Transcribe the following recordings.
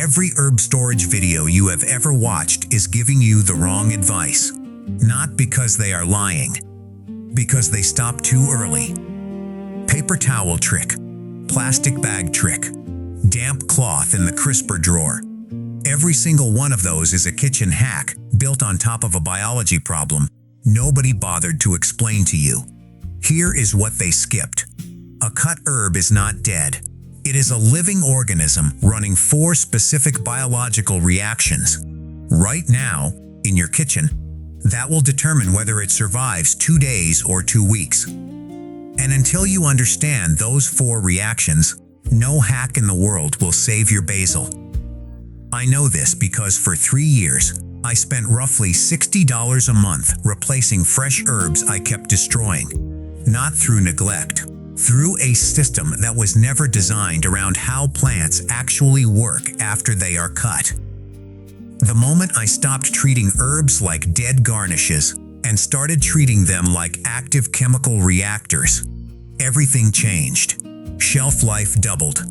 Every herb storage video you have ever watched is giving you the wrong advice. Not because they are lying, because they stop too early. Paper towel trick, plastic bag trick, damp cloth in the crisper drawer. Every single one of those is a kitchen hack built on top of a biology problem nobody bothered to explain to you. Here is what they skipped. A cut herb is not dead. It is a living organism running 4 specific biological reactions. Right now, in your kitchen, that will determine whether it survives 2 days or 2 weeks. And until you understand those 4 reactions, no hack in the world will save your basil. I know this because for 3 years, I spent roughly $60 a month replacing fresh herbs I kept destroying. Not through neglect, through a system that was never designed around how plants actually work after they are cut. The moment I stopped treating herbs like dead garnishes and started treating them like active chemical reactors, everything changed. Shelf life doubled,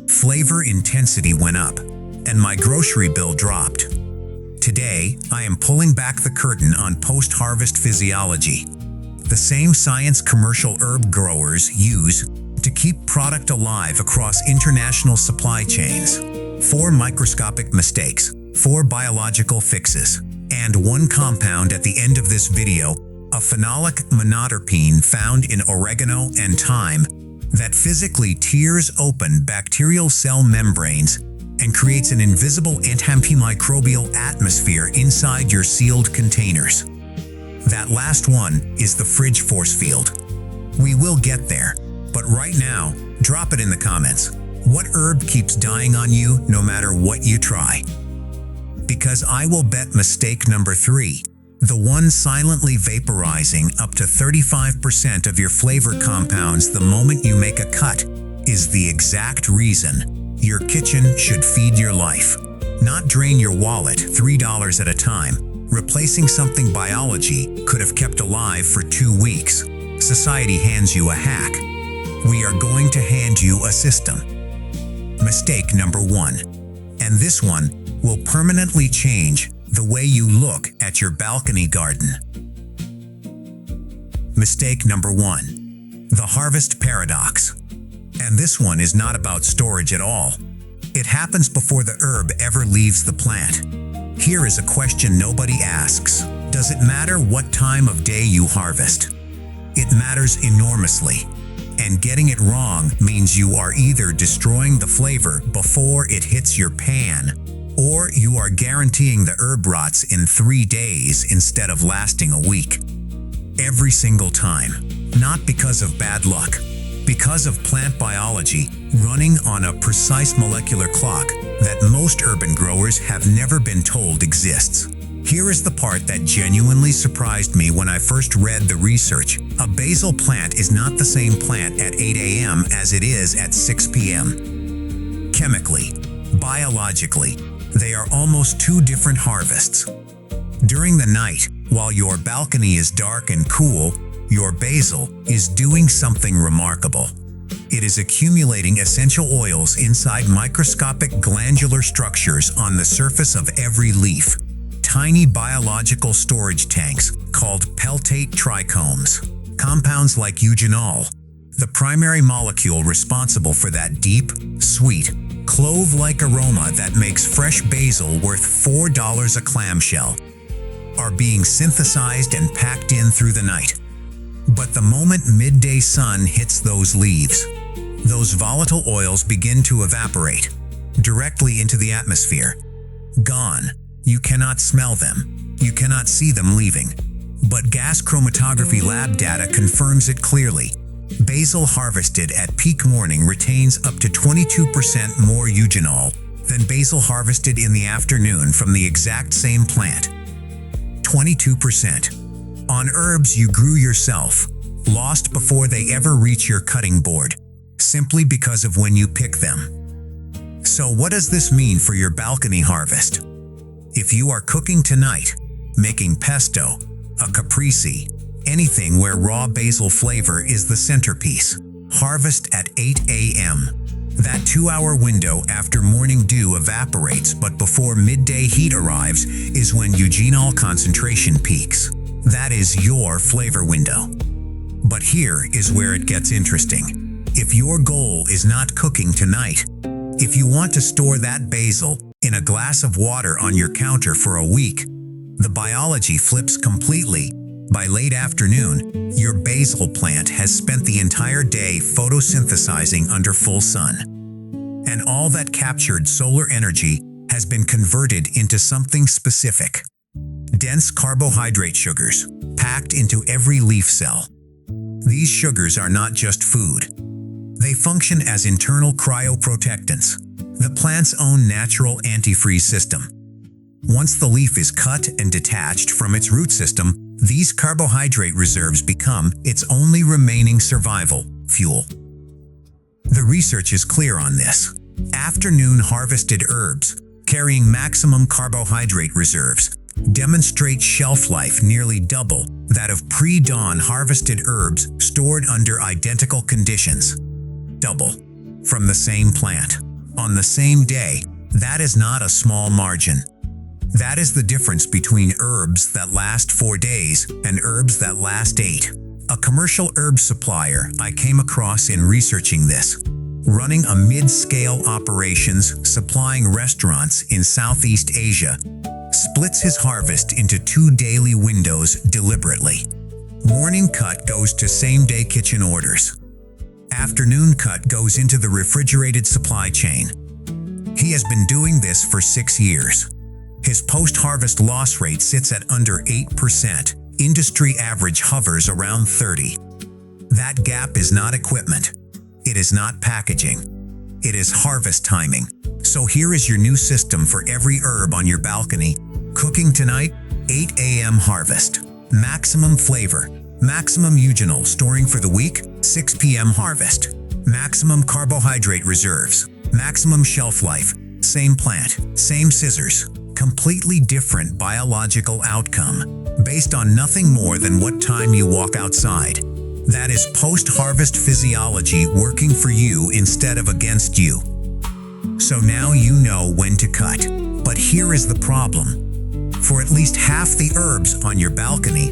flavor intensity went up, and my grocery bill dropped. Today, I am pulling back the curtain on post-harvest physiology. The same science commercial herb growers use to keep product alive across international supply chains. 4 microscopic mistakes, 4 biological fixes, and 1 compound at the end of this video, a phenolic monoterpene found in oregano and thyme that physically tears open bacterial cell membranes and creates an invisible antimicrobial atmosphere inside your sealed containers. That last one is the fridge force field. We will get there, but right now, drop it in the comments. What herb keeps dying on you no matter what you try? Because I will bet mistake number 3, the one silently vaporizing up to 35% of your flavor compounds the moment you make a cut, is the exact reason your kitchen should feed your life, not drain your wallet $3 at a time. Replacing something biology could have kept alive for 2 weeks. Society hands you a hack. We are going to hand you a system. Mistake number 1. And this one will permanently change the way you look at your balcony garden. Mistake number 1. The harvest paradox. And this one is not about storage at all. It happens before the herb ever leaves the plant. Here is a question nobody asks. Does it matter what time of day you harvest? It matters enormously. And getting it wrong means you are either destroying the flavor before it hits your pan, or you are guaranteeing the herb rots in 3 days instead of lasting a week. Every single time. Not because of bad luck. Because of plant biology running on a precise molecular clock that most urban growers have never been told exists. Here is the part that genuinely surprised me when I first read the research. A basil plant is not the same plant at 8 a.m. as it is at 6 p.m. Chemically, biologically, they are almost 2 different harvests. During the night, while your balcony is dark and cool, your basil is doing something remarkable. It is accumulating essential oils inside microscopic glandular structures on the surface of every leaf. Tiny biological storage tanks called peltate trichomes. Compounds like eugenol, the primary molecule responsible for that deep, sweet, clove-like aroma that makes fresh basil worth $4 a clamshell, are being synthesized and packed in through the night. But the moment midday sun hits those leaves, those volatile oils begin to evaporate directly into the atmosphere. Gone. You cannot smell them. You cannot see them leaving. But gas chromatography lab data confirms it clearly. Basil harvested at peak morning retains up to 22% more eugenol than basil harvested in the afternoon from the exact same plant. 22%. On herbs you grew yourself, lost before they ever reach your cutting board, simply because of when you pick them. So what does this mean for your balcony harvest? If you are cooking tonight, making pesto, a caprese, anything where raw basil flavor is the centerpiece, harvest at 8 a.m. That 2-hour window after morning dew evaporates but before midday heat arrives is when eugenol concentration peaks. That is your flavor window. But here is where it gets interesting. If your goal is not cooking tonight, if you want to store that basil in a glass of water on your counter for a week, the biology flips completely. By late afternoon, your basil plant has spent the entire day photosynthesizing under full sun. And all that captured solar energy has been converted into something specific. Dense carbohydrate sugars, packed into every leaf cell. These sugars are not just food. They function as internal cryoprotectants, the plant's own natural antifreeze system. Once the leaf is cut and detached from its root system, these carbohydrate reserves become its only remaining survival fuel. The research is clear on this. Afternoon harvested herbs, carrying maximum carbohydrate reserves, demonstrate shelf life nearly double that of pre-dawn harvested herbs stored under identical conditions. Double. From the same plant. On the same day. That is not a small margin. That is the difference between herbs that last 4 days and herbs that last 8. A commercial herb supplier I came across in researching this, running a mid-scale operations supplying restaurants in Southeast Asia, splits his harvest into 2 daily windows deliberately. Morning cut goes to same-day kitchen orders. Afternoon cut goes into the refrigerated supply chain. He has been doing this for 6 years. His post-harvest loss rate sits at under 8%. Industry average hovers around 30%. That gap is not equipment. It is not packaging. It is harvest timing. So here is your new system for every herb on your balcony. Cooking tonight, 8 a.m. harvest. Maximum flavor. Maximum eugenol storing for the week, 6 p.m. harvest. Maximum carbohydrate reserves. Maximum shelf life. Same plant, same scissors. Completely different biological outcome, based on nothing more than what time you walk outside. That is post-harvest physiology working for you instead of against you. So now you know when to cut. But here is the problem. For at least half the herbs on your balcony,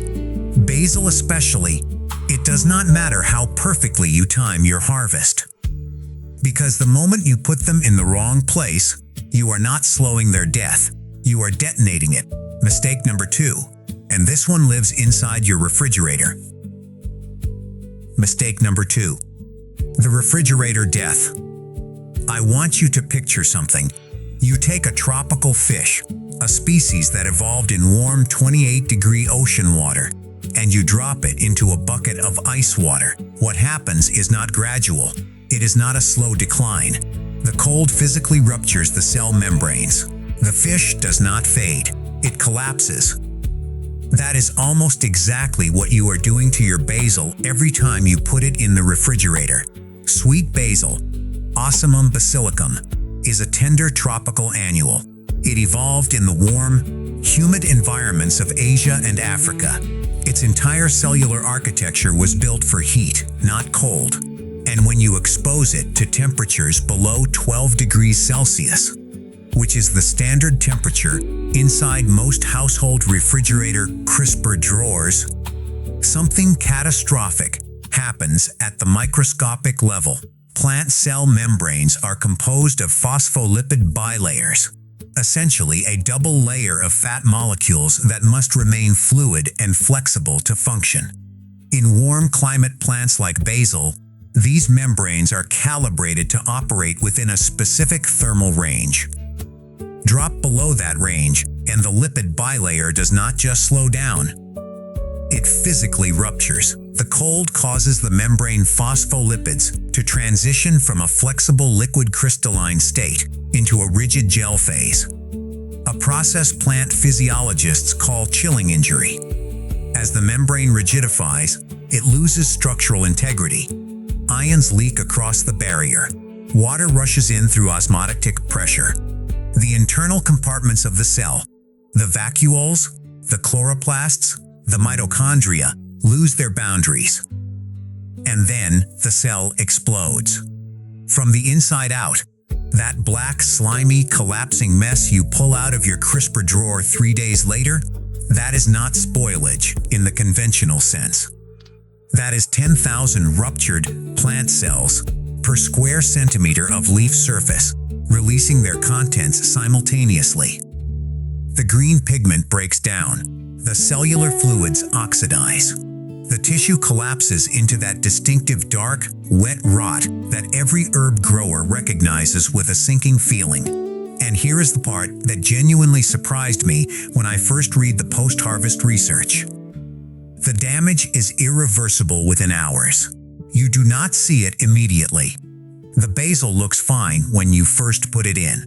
basil especially, it does not matter how perfectly you time your harvest. Because the moment you put them in the wrong place, you are not slowing their death. You are detonating it. Mistake number 2. And this one lives inside your refrigerator. Mistake number 2. The refrigerator death. I want you to picture something. You take a tropical fish, a species that evolved in warm 28-degree ocean water, and you drop it into a bucket of ice water. What happens is not gradual. It is not a slow decline. The cold physically ruptures the cell membranes. The fish does not fade. It collapses. That is almost exactly what you are doing to your basil every time you put it in the refrigerator. Sweet basil, Ocimum basilicum, is a tender tropical annual. It evolved in the warm, humid environments of Asia and Africa. Its entire cellular architecture was built for heat, not cold. And when you expose it to temperatures below 12 degrees Celsius, which is the standard temperature inside most household refrigerator crisper drawers, something catastrophic happens at the microscopic level. Plant cell membranes are composed of phospholipid bilayers, essentially a double layer of fat molecules that must remain fluid and flexible to function. In warm climate plants like basil, these membranes are calibrated to operate within a specific thermal range. Drop below that range, and the lipid bilayer does not just slow down. It physically ruptures. The cold causes the membrane phospholipids to transition from a flexible liquid crystalline state into a rigid gel phase, a process plant physiologists call chilling injury. As the membrane rigidifies, it loses structural integrity. Ions leak across the barrier. Water rushes in through osmotic pressure. The internal compartments of the cell, the vacuoles, the chloroplasts, the mitochondria, lose their boundaries. And then the cell explodes. From the inside out, that black, slimy, collapsing mess you pull out of your crisper drawer 3 days later, that is not spoilage in the conventional sense. That is 10,000 ruptured plant cells per square centimeter of leaf surface, releasing their contents simultaneously. The green pigment breaks down, the cellular fluids oxidize. The tissue collapses into that distinctive dark, wet rot that every herb grower recognizes with a sinking feeling. And here is the part that genuinely surprised me when I first read the post-harvest research. The damage is irreversible within hours. You do not see it immediately. The basil looks fine when you first put it in.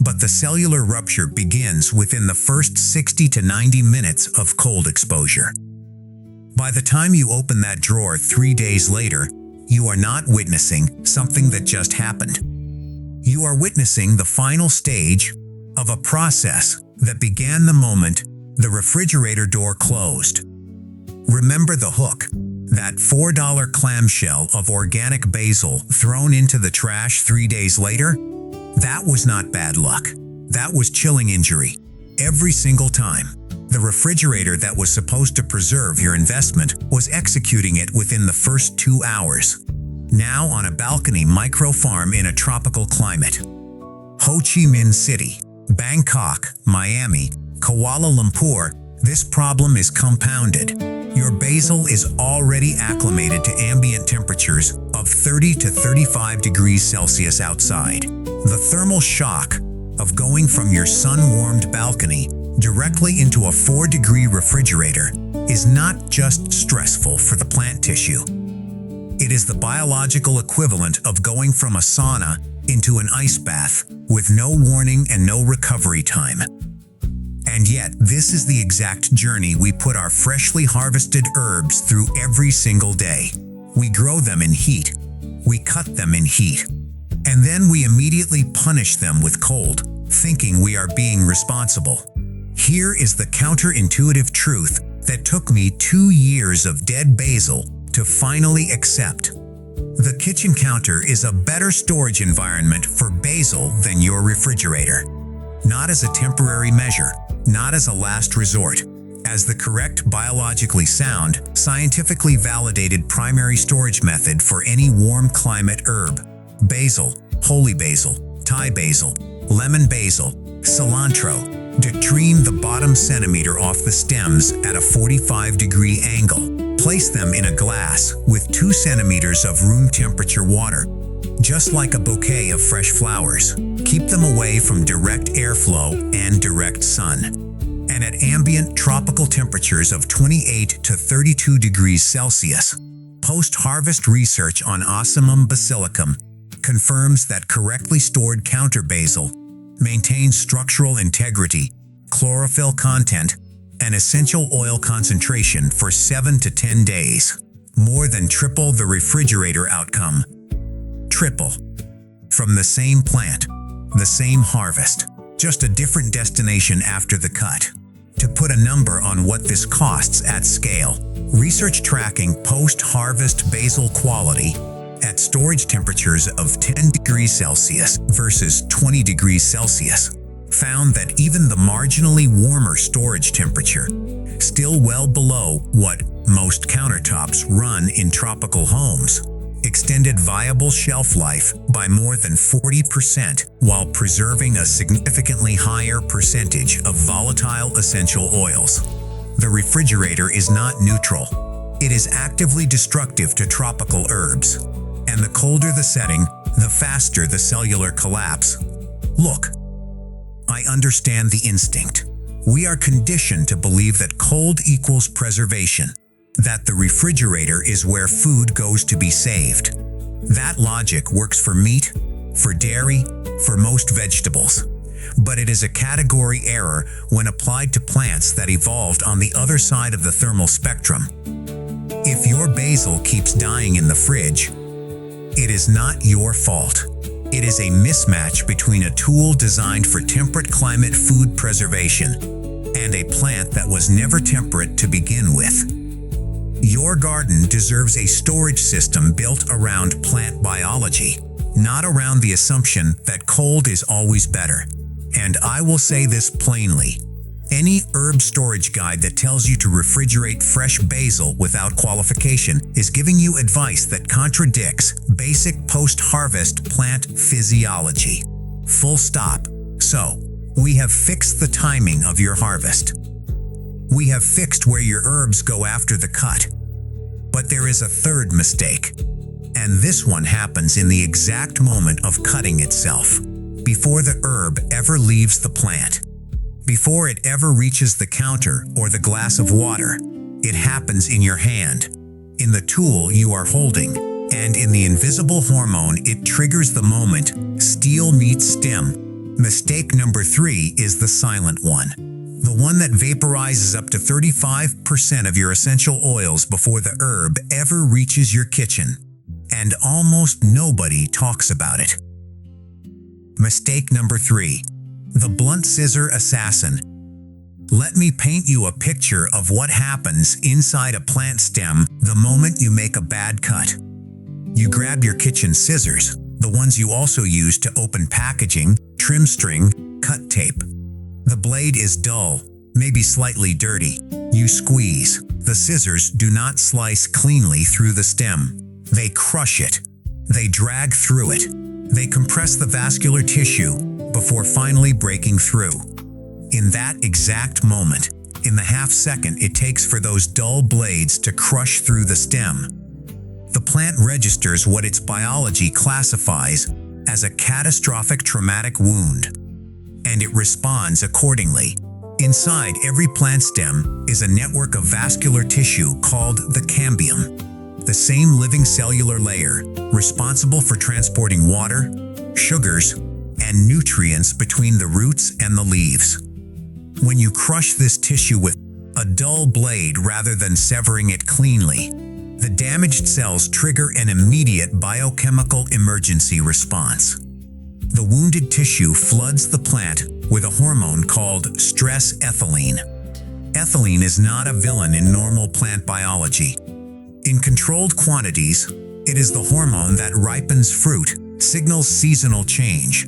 But the cellular rupture begins within the first 60 to 90 minutes of cold exposure. By the time you open that drawer 3 days later, you are not witnessing something that just happened. You are witnessing the final stage of a process that began the moment the refrigerator door closed. Remember the hook, that $4 clamshell of organic basil thrown into the trash 3 days later? That was not bad luck. That was chilling injury. Every single time. The refrigerator that was supposed to preserve your investment was executing it within the first 2 hours. Now on a balcony micro-farm in a tropical climate. Ho Chi Minh City, Bangkok, Miami, Kuala Lumpur, this problem is compounded. Your basil is already acclimated to ambient temperatures of 30 to 35 degrees Celsius outside. The thermal shock of going from your sun-warmed balcony directly into a 4-degree refrigerator is not just stressful for the plant tissue. It is the biological equivalent of going from a sauna into an ice bath with no warning and no recovery time. And yet, this is the exact journey we put our freshly harvested herbs through every single day. We grow them in heat. We cut them in heat. And then we immediately punish them with cold, thinking we are being responsible. Here is the counterintuitive truth that took me 2 years of dead basil to finally accept. The kitchen counter is a better storage environment for basil than your refrigerator. Not as a temporary measure, not as a last resort, as the correct biologically sound, scientifically validated primary storage method for any warm climate herb. Basil, holy basil, Thai basil, lemon basil, cilantro. Detreme the bottom centimeter off the stems at a 45-degree angle. Place them in a glass with 2 centimeters of room temperature water. Just like a bouquet of fresh flowers, keep them away from direct airflow and direct sun. And at ambient tropical temperatures of 28 to 32 degrees Celsius, post-harvest research on Ocimum basilicum confirms that correctly stored counter basil maintains structural integrity, chlorophyll content, and essential oil concentration for 7 to 10 days, more than triple the refrigerator outcome. Triple. From the same plant, the same harvest, just a different destination after the cut. To put a number on what this costs at scale, research tracking post-harvest basil quality at storage temperatures of 10 degrees Celsius versus 20 degrees Celsius found that even the marginally warmer storage temperature, still well below what most countertops run in tropical homes, extended viable shelf life by more than 40% while preserving a significantly higher percentage of volatile essential oils. The refrigerator is not neutral. It is actively destructive to tropical herbs. And the colder the setting, the faster the cellular collapse. Look, I understand the instinct. We are conditioned to believe that cold equals preservation, that the refrigerator is where food goes to be saved. That logic works for meat, for dairy, for most vegetables. But it is a category error when applied to plants that evolved on the other side of the thermal spectrum. If your basil keeps dying in the fridge, it is not your fault. It is a mismatch between a tool designed for temperate climate food preservation and a plant that was never temperate to begin with. Your garden deserves a storage system built around plant biology, not around the assumption that cold is always better. And I will say this plainly. Any herb storage guide that tells you to refrigerate fresh basil without qualification is giving you advice that contradicts basic post-harvest plant physiology. Full stop. So, we have fixed the timing of your harvest. We have fixed where your herbs go after the cut. But there is a third mistake. And this one happens in the exact moment of cutting itself, before the herb ever leaves the plant. Before it ever reaches the counter or the glass of water, it happens in your hand, in the tool you are holding, and in the invisible hormone it triggers the moment steel meets stem. Mistake number 3 is the silent one. The one that vaporizes up to 35% of your essential oils before the herb ever reaches your kitchen. And almost nobody talks about it. Mistake number 3. The blunt scissor assassin. Let me paint you a picture of what happens inside a plant stem the moment you make a bad cut. You grab your kitchen scissors, the ones you also use to open packaging, trim string, cut tape. The blade is dull, maybe slightly dirty. You squeeze. The scissors do not slice cleanly through the stem. They crush it. They drag through it. They compress the vascular tissue before finally breaking through. In that exact moment, in the half second it takes for those dull blades to crush through the stem, the plant registers what its biology classifies as a catastrophic traumatic wound, and it responds accordingly. Inside every plant stem is a network of vascular tissue called the cambium, the same living cellular layer responsible for transporting water, sugars, and nutrients between the roots and the leaves. When you crush this tissue with a dull blade rather than severing it cleanly, the damaged cells trigger an immediate biochemical emergency response. The wounded tissue floods the plant with a hormone called stress ethylene. Ethylene is not a villain in normal plant biology. In controlled quantities, it is the hormone that ripens fruit, signals seasonal change,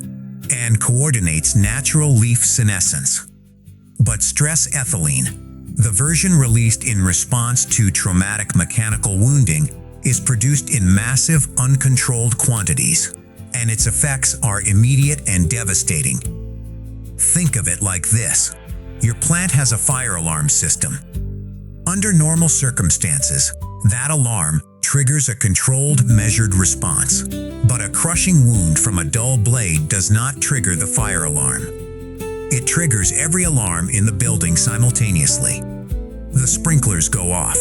and coordinates natural leaf senescence. But stress ethylene, the version released in response to traumatic mechanical wounding, is produced in massive, uncontrolled quantities, and its effects are immediate and devastating. Think of it like this. Your plant has a fire alarm system. Under normal circumstances, that alarm triggers a controlled, measured response. But a crushing wound from a dull blade does not trigger the fire alarm. It triggers every alarm in the building simultaneously. The sprinklers go off.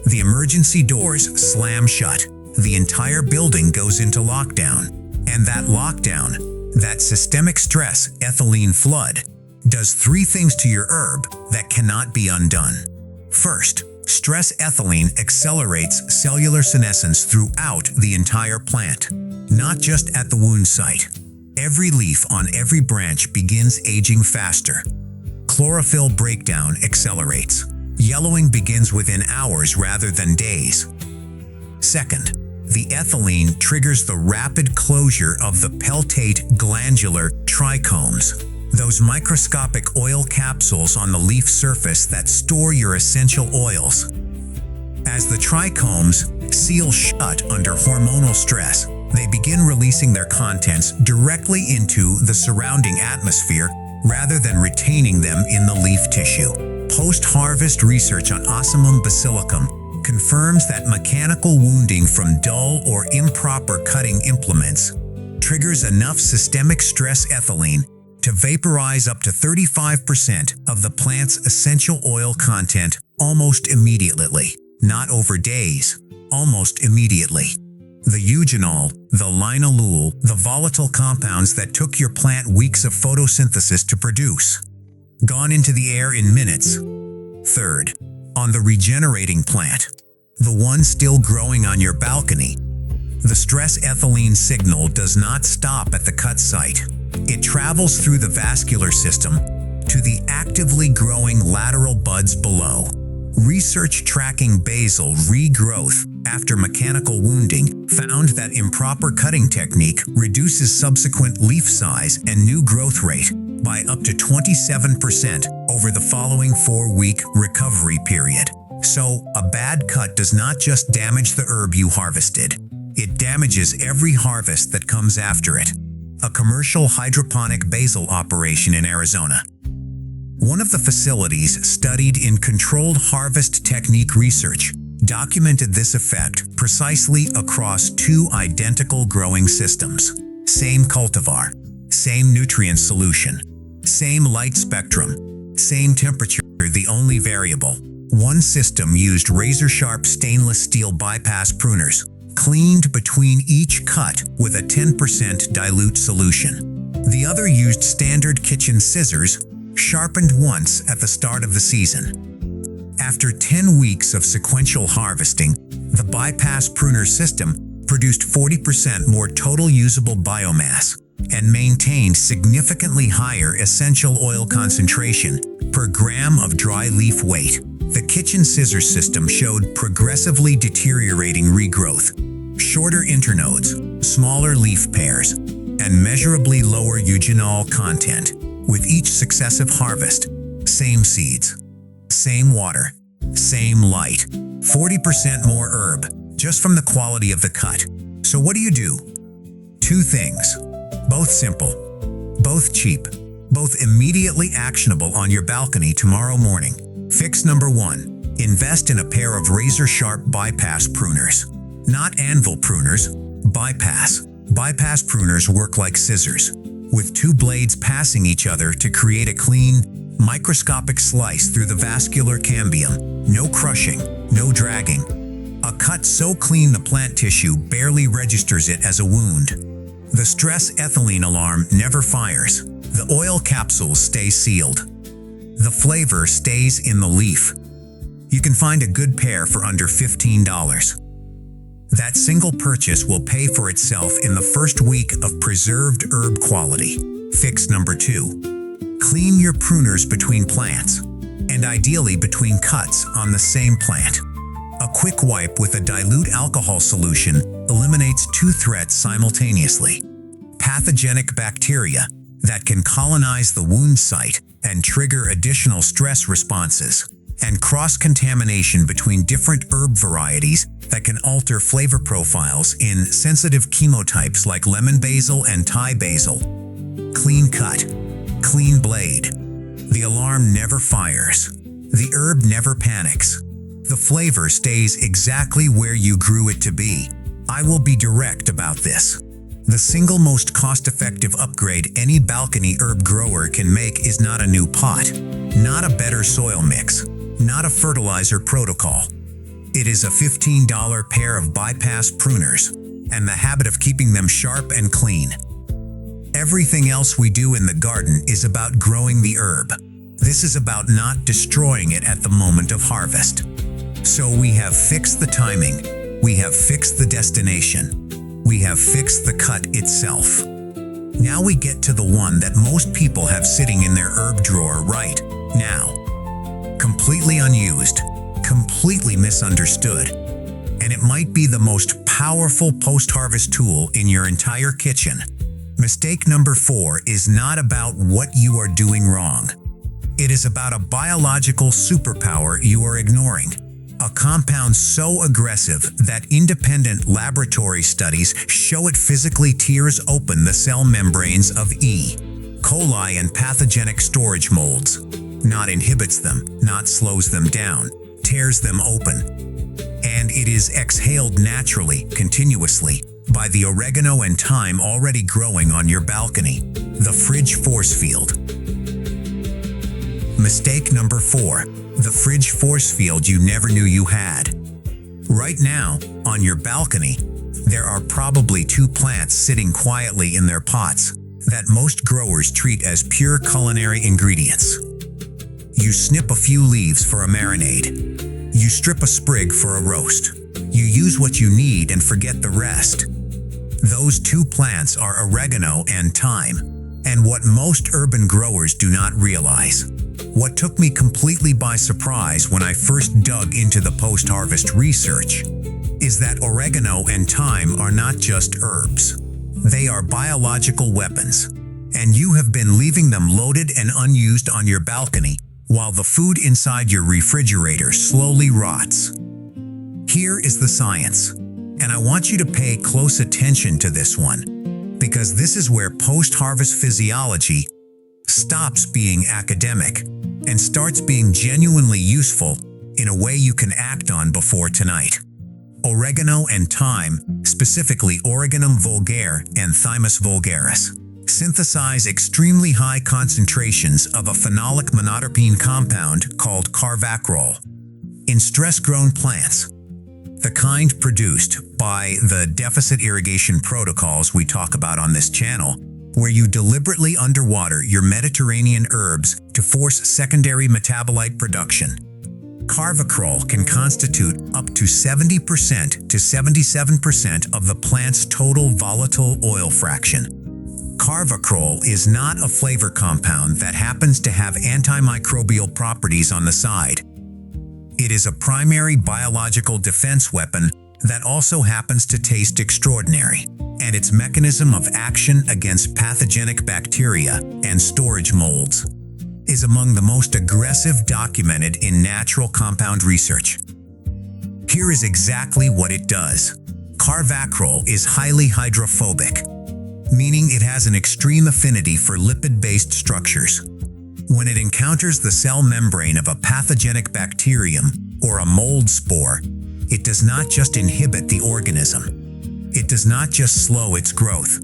The emergency doors slam shut. The entire building goes into lockdown. And that lockdown, that systemic stress ethylene flood, does 3 things to your herb that cannot be undone. First, stress ethylene accelerates cellular senescence throughout the entire plant, not just at the wound site. Every leaf on every branch begins aging faster. Chlorophyll breakdown accelerates. Yellowing begins within hours rather than days. Second, the ethylene triggers the rapid closure of the peltate glandular trichomes, those microscopic oil capsules on the leaf surface that store your essential oils. As the trichomes seal shut under hormonal stress, they begin releasing their contents directly into the surrounding atmosphere rather than retaining them in the leaf tissue. Post-harvest research on Ocimum basilicum confirms that mechanical wounding from dull or improper cutting implements triggers enough systemic stress ethylene to vaporize up to 35% of the plant's essential oil content almost immediately. Not over days, almost immediately. The eugenol, the linalool, the volatile compounds that took your plant weeks of photosynthesis to produce, gone into the air in minutes. Third, on the regenerating plant, the one still growing on your balcony, the stress ethylene signal does not stop at the cut site. It travels through the vascular system to the actively growing lateral buds below. Research tracking basil regrowth after mechanical wounding found that improper cutting technique reduces subsequent leaf size and new growth rate by up to 27% over the following 4-week recovery period. So, a bad cut does not just damage the herb you harvested, it damages every harvest that comes after it. A commercial hydroponic basil operation in Arizona. One of the facilities studied in controlled harvest technique research documented this effect precisely across 2 identical growing systems. Same cultivar, same nutrient solution, same light spectrum, same temperature. The only variable: one system used razor-sharp stainless steel bypass pruners, cleaned between each cut with a 10% dilute solution. The other used standard kitchen scissors, sharpened once at the start of the season. After 10 weeks of sequential harvesting, the bypass pruner system produced 40% more total usable biomass and maintained significantly higher essential oil concentration per gram of dry leaf weight. The kitchen scissors system showed progressively deteriorating regrowth, shorter internodes, smaller leaf pairs, and measurably lower eugenol content. With each successive harvest, same seeds, same water, same light, 40% more herb, just from the quality of the cut. So what do you do? 2 things, both simple, both cheap, both immediately actionable on your balcony tomorrow morning. Fix number 1, invest in a pair of razor-sharp bypass pruners. Not anvil pruners, bypass. Bypass pruners work like scissors, with 2 blades passing each other to create a clean, microscopic slice through the vascular cambium. No crushing, no dragging. A cut so clean the plant tissue barely registers it as a wound. The stress ethylene alarm never fires. The oil capsules stay sealed. The flavor stays in the leaf. You can find a good pair for under $15. That single purchase will pay for itself in the first week of preserved herb quality. Fix number 2. Clean your pruners between plants, and ideally between cuts on the same plant. A quick wipe with a dilute alcohol solution eliminates 2 threats simultaneously: pathogenic bacteria that can colonize the wound site and trigger additional stress responses, and cross-contamination between different herb varieties that can alter flavor profiles in sensitive chemotypes like lemon basil and Thai basil. Clean cut, clean blade. The alarm never fires. The herb never panics. The flavor stays exactly where you grew it to be. I will be direct about this. The single most cost-effective upgrade any balcony herb grower can make is not a new pot, not a better soil mix, not a fertilizer protocol. It is a $15 pair of bypass pruners and the habit of keeping them sharp and clean. Everything else we do in the garden is about growing the herb. This is about not destroying it at the moment of harvest. So we have fixed the timing, we have fixed the destination, we have fixed the cut itself. Now we get to the one that most people have sitting in their herb drawer right now. Completely unused, completely misunderstood, and it might be the most powerful post-harvest tool in your entire kitchen. Mistake number 4 is not about what you are doing wrong. It is about a biological superpower you are ignoring. A compound so aggressive that independent laboratory studies show it physically tears open the cell membranes of E. coli and pathogenic storage molds. Not inhibits them, not slows them down, tears them open. And it is exhaled naturally, continuously, by the oregano and thyme already growing on your balcony. The fridge forcefield. Mistake number 4. The fridge forcefield you never knew you had. Right now, on your balcony, there are probably 2 plants sitting quietly in their pots that most growers treat as pure culinary ingredients. You snip a few leaves for a marinade. You strip a sprig for a roast. You use what you need and forget the rest. Those 2 plants are oregano and thyme, and what most urban growers do not realize. What took me completely by surprise when I first dug into the post-harvest research is that oregano and thyme are not just herbs. They are biological weapons, and you have been leaving them loaded and unused on your balcony while the food inside your refrigerator slowly rots. Here is the science, and I want you to pay close attention to this one, because this is where post-harvest physiology stops being academic and starts being genuinely useful in a way you can act on before tonight. Oregano and thyme, specifically Origanum vulgare and Thymus vulgaris, synthesize extremely high concentrations of a phenolic monoterpene compound called carvacrol in stress-grown plants, the kind produced by the deficit irrigation protocols we talk about on this channel, where you deliberately underwater your Mediterranean herbs to force secondary metabolite production. Carvacrol can constitute up to 70% to 77% of the plant's total volatile oil fraction. Carvacrol is not a flavor compound that happens to have antimicrobial properties on the side. It is a primary biological defense weapon that also happens to taste extraordinary, and its mechanism of action against pathogenic bacteria and storage molds is among the most aggressive documented in natural compound research. Here is exactly what it does. Carvacrol is highly hydrophobic, meaning it has an extreme affinity for lipid-based structures. When it encounters the cell membrane of a pathogenic bacterium or a mold spore, it does not just inhibit the organism. It does not just slow its growth.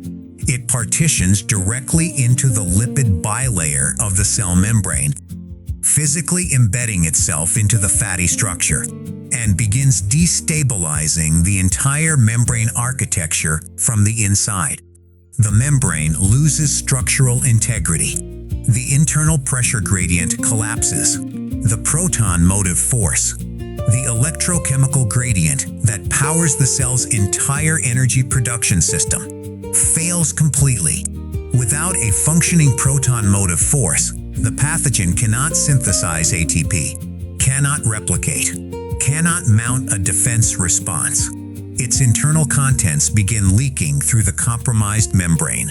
It partitions directly into the lipid bilayer of the cell membrane, physically embedding itself into the fatty structure, and begins destabilizing the entire membrane architecture from the inside. The membrane loses structural integrity. The internal pressure gradient collapses. The proton motive force, the electrochemical gradient that powers the cell's entire energy production system, fails completely. Without a functioning proton motive force, the pathogen cannot synthesize ATP, cannot replicate, cannot mount a defense response. Its internal contents begin leaking through the compromised membrane.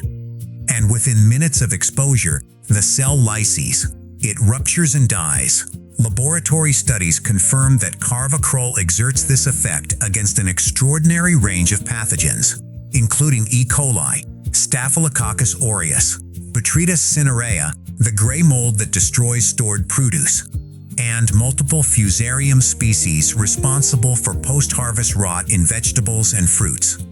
And within minutes of exposure, the cell lyses. It ruptures and dies. Laboratory studies confirm that carvacrol exerts this effect against an extraordinary range of pathogens, including E. coli, Staphylococcus aureus, Botrytis cinerea, the gray mold that destroys stored produce, and multiple fusarium species responsible for post-harvest rot in vegetables and fruits.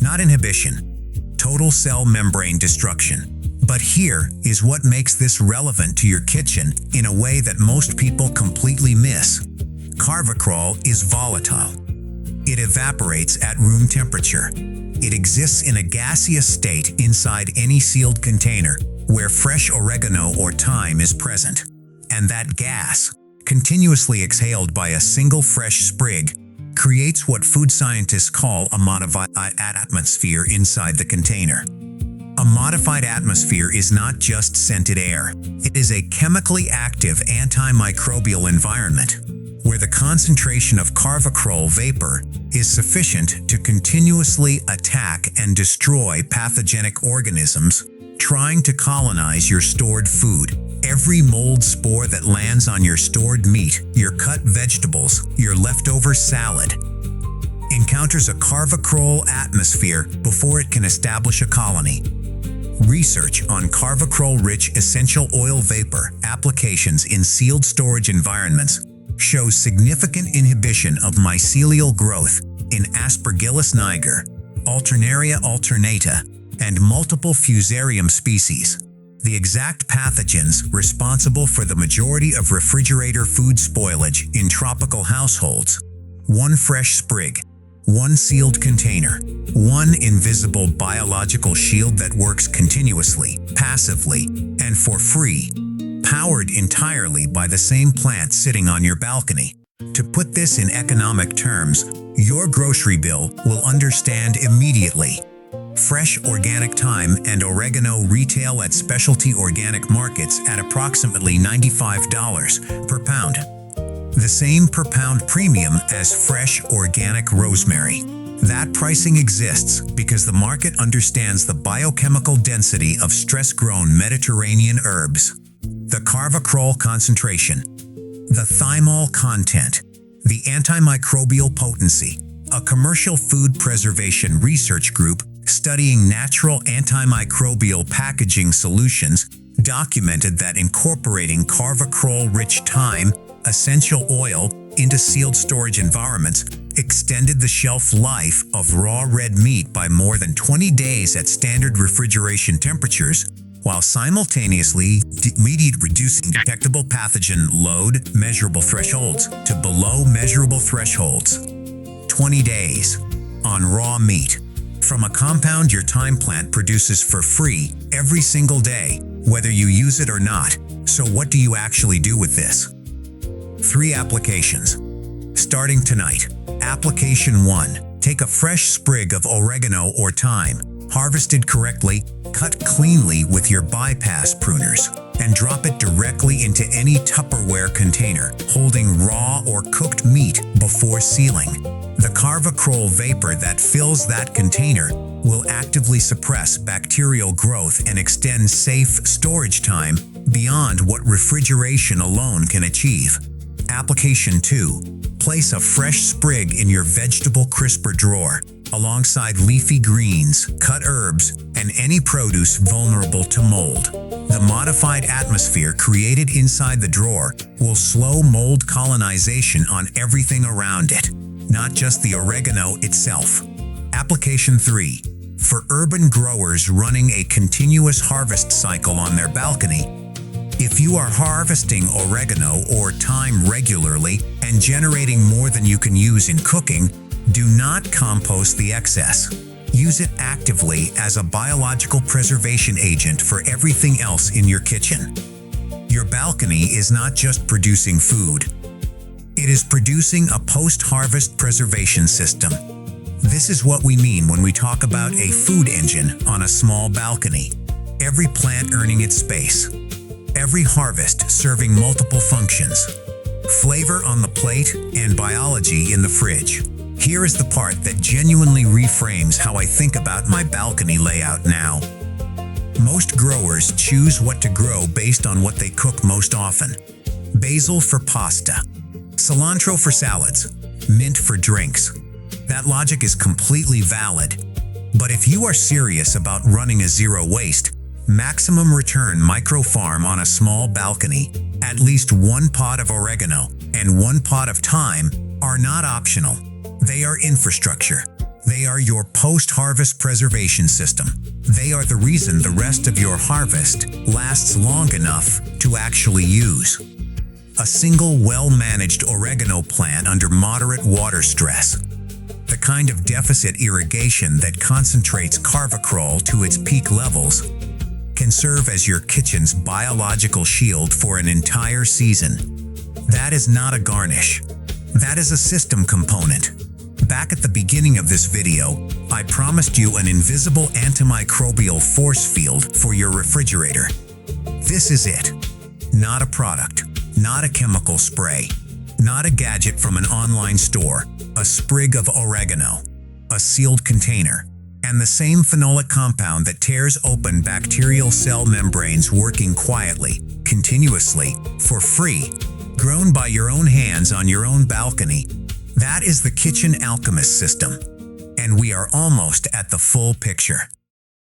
Not inhibition, total cell membrane destruction. But here is what makes this relevant to your kitchen in a way that most people completely miss. Carvacrol is volatile. It evaporates at room temperature. It exists in a gaseous state inside any sealed container where fresh oregano or thyme is present. And that gas, continuously exhaled by a single fresh sprig, creates what food scientists call a modified atmosphere inside the container. A modified atmosphere is not just scented air. It is a chemically active antimicrobial environment where the concentration of carvacrol vapor is sufficient to continuously attack and destroy pathogenic organisms trying to colonize your stored food. Every mold spore that lands on your stored meat, your cut vegetables, your leftover salad, encounters a carvacrol atmosphere before it can establish a colony. Research on carvacrol-rich essential oil vapor applications in sealed storage environments shows significant inhibition of mycelial growth in Aspergillus niger, Alternaria alternata, and multiple fusarium species, the exact pathogens responsible for the majority of refrigerator food spoilage in tropical households. One fresh sprig, one sealed container, one invisible biological shield that works continuously, passively, and for free, powered entirely by the same plant sitting on your balcony. To put this in economic terms, your grocery bill will understand immediately. Fresh organic thyme and oregano retail at specialty organic markets at approximately $95 per pound. The same per pound premium as fresh organic rosemary. That pricing exists because the market understands the biochemical density of stress-grown Mediterranean herbs. The carvacrol concentration, the thymol content, the antimicrobial potency. A commercial food preservation research group studying natural antimicrobial packaging solutions documented that incorporating carvacrol-rich thyme, essential oil, into sealed storage environments extended the shelf life of raw red meat by more than 20 days at standard refrigeration temperatures, while simultaneously reducing detectable pathogen load measurable thresholds to below measurable thresholds. 20 days on raw meat from a compound your thyme plant produces for free every single day, whether you use it or not. So what do you actually do with this? 3 applications. Starting tonight. Application 1. Take a fresh sprig of oregano or thyme, harvested correctly, cut cleanly with your bypass pruners, and drop it directly into any Tupperware container holding raw or cooked meat before sealing. The carvacrol vapor that fills that container will actively suppress bacterial growth and extend safe storage time beyond what refrigeration alone can achieve. Application 2. Place a fresh sprig in your vegetable crisper drawer, alongside leafy greens, cut herbs, and any produce vulnerable to mold. The modified atmosphere created inside the drawer will slow mold colonization on everything around it, not just the oregano itself. Application 3. For urban growers running a continuous harvest cycle on their balcony, if you are harvesting oregano or thyme regularly and generating more than you can use in cooking, do not compost the excess. Use it actively as a biological preservation agent for everything else in your kitchen. Your balcony is not just producing food. It is producing a post-harvest preservation system. This is what we mean when we talk about a food engine on a small balcony. Every plant earning its space. Every harvest serving multiple functions. Flavor on the plate and biology in the fridge. Here is the part that genuinely reframes how I think about my balcony layout now. Most growers choose what to grow based on what they cook most often. Basil for pasta. Cilantro for salads. Mint for drinks. That logic is completely valid. But if you are serious about running a zero-waste, maximum return micro-farm on a small balcony, at least 1 pot of oregano and 1 pot of thyme are not optional. They are infrastructure. They are your post-harvest preservation system. They are the reason the rest of your harvest lasts long enough to actually use. A single well-managed oregano plant under moderate water stress, the kind of deficit irrigation that concentrates carvacrol to its peak levels, can serve as your kitchen's biological shield for an entire season. That is not a garnish. That is a system component. Back at the beginning of this video, I promised you an invisible antimicrobial force field for your refrigerator. This is it. Not a product, not a chemical spray, not a gadget from an online store, a sprig of oregano, a sealed container, and the same phenolic compound that tears open bacterial cell membranes working quietly, continuously, for free, grown by your own hands on your own balcony. That is the kitchen alchemist system. And we are almost at the full picture.